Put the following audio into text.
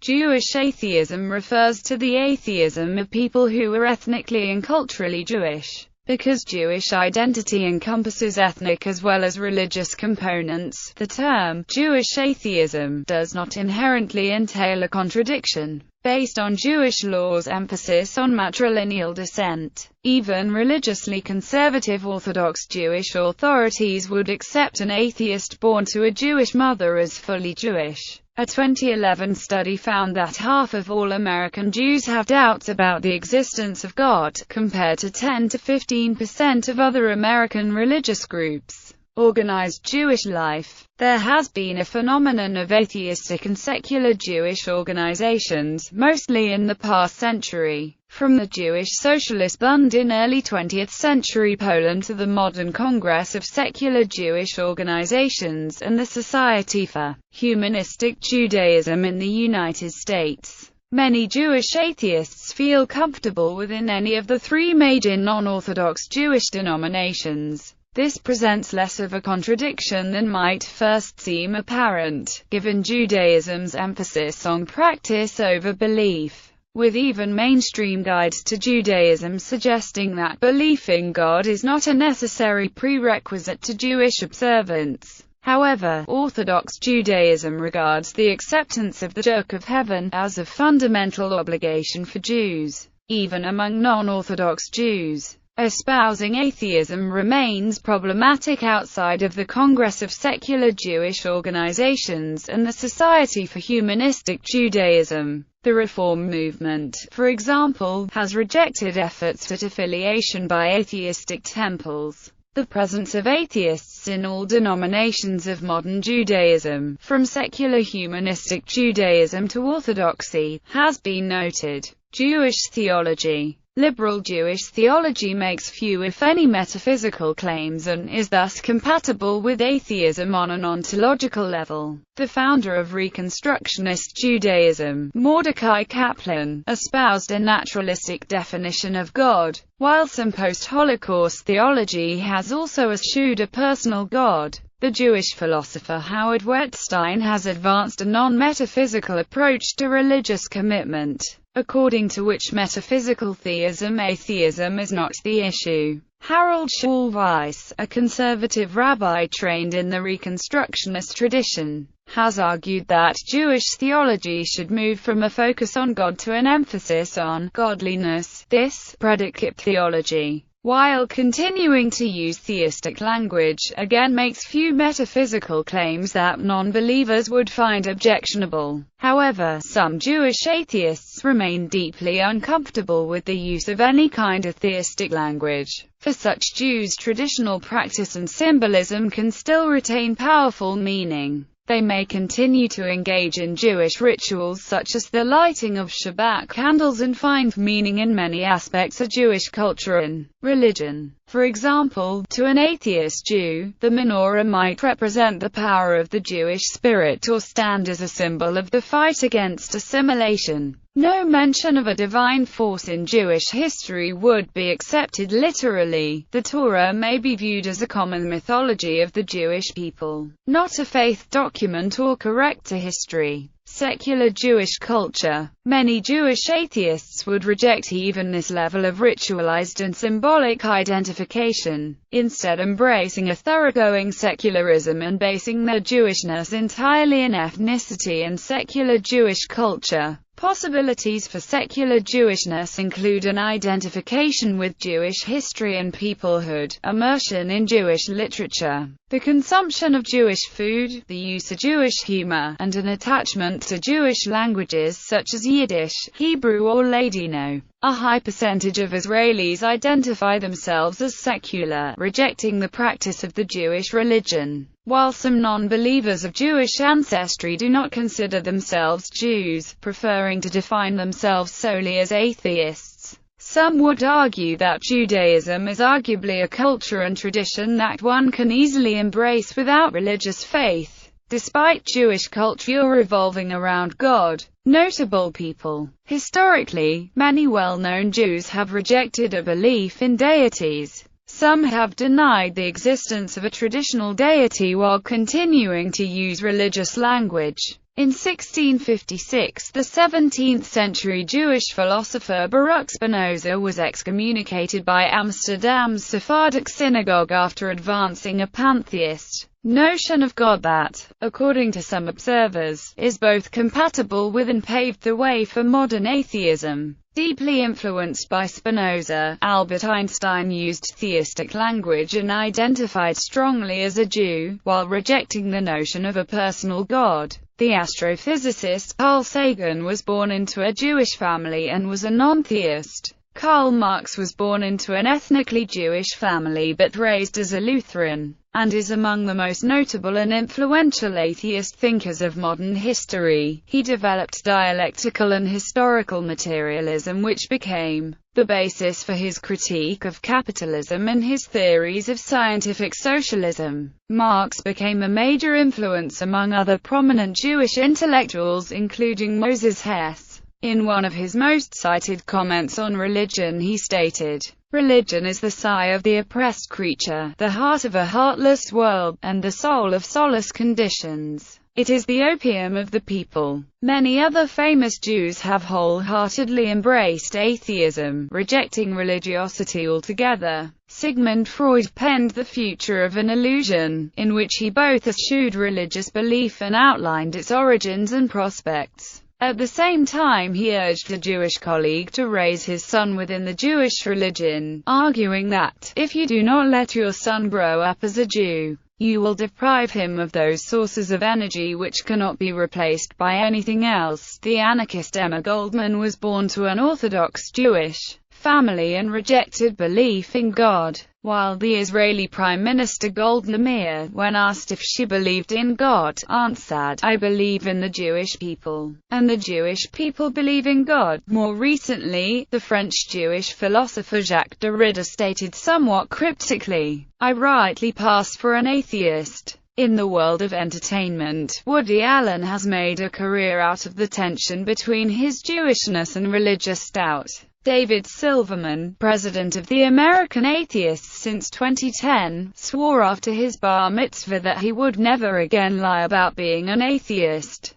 Jewish atheism refers to the atheism of people who are ethnically and culturally Jewish. Because Jewish identity encompasses ethnic as well as religious components, the term Jewish atheism does not inherently entail a contradiction. Based on Jewish law's emphasis on matrilineal descent, even religiously conservative Orthodox Jewish authorities would accept an atheist born to a Jewish mother as fully Jewish. A 2011 study found that half of all American Jews have doubts about the existence of God, compared to 10 to 15% of other American religious groups. Organized Jewish life. There has been a phenomenon of atheistic and secular Jewish organizations, mostly in the past century. From the Jewish Socialist Bund in early 20th century Poland to the modern Congress of Secular Jewish Organizations and the Society for Humanistic Judaism in the United States. Many Jewish atheists feel comfortable within any of the three major non-Orthodox Jewish denominations. This presents less of a contradiction than might first seem apparent, given Judaism's emphasis on practice over belief, with even mainstream guides to Judaism suggesting that belief in God is not a necessary prerequisite to Jewish observance. However, Orthodox Judaism regards the acceptance of the Juk of heaven as a fundamental obligation for Jews, even among non-Orthodox Jews. Espousing atheism remains problematic outside of the Congress of Secular Jewish Organizations and the Society for Humanistic Judaism. The Reform movement, for example, has rejected efforts at affiliation by atheistic temples. The presence of atheists in all denominations of modern Judaism, from secular humanistic Judaism to Orthodoxy, has been noted. Jewish theology. Liberal Jewish theology makes few if any metaphysical claims and is thus compatible with atheism on an ontological level. The founder of Reconstructionist Judaism, Mordecai Kaplan, espoused a naturalistic definition of God, while some post-Holocaust theology has also eschewed a personal God. The Jewish philosopher Howard Wettstein has advanced a non-metaphysical approach to religious commitment, according to which metaphysical theism, atheism, is not the issue. Harold Schulweis, a conservative rabbi trained in the Reconstructionist tradition, has argued that Jewish theology should move from a focus on God to an emphasis on godliness. This predicate theology, while continuing to use theistic language, again makes few metaphysical claims that non-believers would find objectionable. However, some Jewish atheists remain deeply uncomfortable with the use of any kind of theistic language. For such Jews, traditional practice and symbolism can still retain powerful meaning. They may continue to engage in Jewish rituals such as the lighting of Shabbat candles and find meaning in many aspects of Jewish culture and religion. For example, to an atheist Jew, the menorah might represent the power of the Jewish spirit or stand as a symbol of the fight against assimilation. No mention of a divine force in Jewish history would be accepted literally. The Torah may be viewed as a common mythology of the Jewish people, not a faith document or correct to history. Secular Jewish culture. Many Jewish atheists would reject even this level of ritualized and symbolic identification, instead embracing a thoroughgoing secularism and basing their Jewishness entirely in ethnicity and secular Jewish culture. Possibilities for secular Jewishness include an identification with Jewish history and peoplehood, immersion in Jewish literature, the consumption of Jewish food, the use of Jewish humor, and an attachment to Jewish languages such as Yiddish, Hebrew or Ladino. A high percentage of Israelis identify themselves as secular, rejecting the practice of the Jewish religion, while some non-believers of Jewish ancestry do not consider themselves Jews, preferring to define themselves solely as atheists. Some would argue that Judaism is arguably a culture and tradition that one can easily embrace without religious faith. Despite Jewish culture revolving around God, notable people. Historically, many well-known Jews have rejected a belief in deities. Some have denied the existence of a traditional deity while continuing to use religious language. In 1656, the 17th-century Jewish philosopher Baruch Spinoza was excommunicated by Amsterdam's Sephardic synagogue after advancing a pantheist notion of God that, according to some observers, is both compatible with and paved the way for modern atheism. Deeply influenced by Spinoza, Albert Einstein used theistic language and identified strongly as a Jew, while rejecting the notion of a personal God. The astrophysicist Carl Sagan was born into a Jewish family and was a non-theist. Karl Marx was born into an ethnically Jewish family but raised as a Lutheran, and is among the most notable and influential atheist thinkers of modern history. He developed dialectical and historical materialism, which became the basis for his critique of capitalism and his theories of scientific socialism. Marx became a major influence among other prominent Jewish intellectuals, including Moses Hess. In one of his most cited comments on religion, he stated, "Religion is the sigh of the oppressed creature, the heart of a heartless world, and the soul of soulless conditions. It is the opium of the people." Many other famous Jews have wholeheartedly embraced atheism, rejecting religiosity altogether. Sigmund Freud penned The Future of an Illusion, in which he both eschewed religious belief and outlined its origins and prospects. At the same time, he urged a Jewish colleague to raise his son within the Jewish religion, arguing that, if you do not let your son grow up as a Jew, you will deprive him of those sources of energy which cannot be replaced by anything else. The anarchist Emma Goldman was born to an Orthodox Jewish family and rejected belief in God, while the Israeli Prime Minister Golda Meir, when asked if she believed in God, answered, "I believe in the Jewish people, and the Jewish people believe in God." More recently, the French Jewish philosopher Jacques Derrida stated somewhat cryptically, "I rightly pass for an atheist." In the world of entertainment, Woody Allen has made a career out of the tension between his Jewishness and religious doubt. David Silverman, president of the American Atheists since 2010, swore after his bar mitzvah that he would never again lie about being an atheist.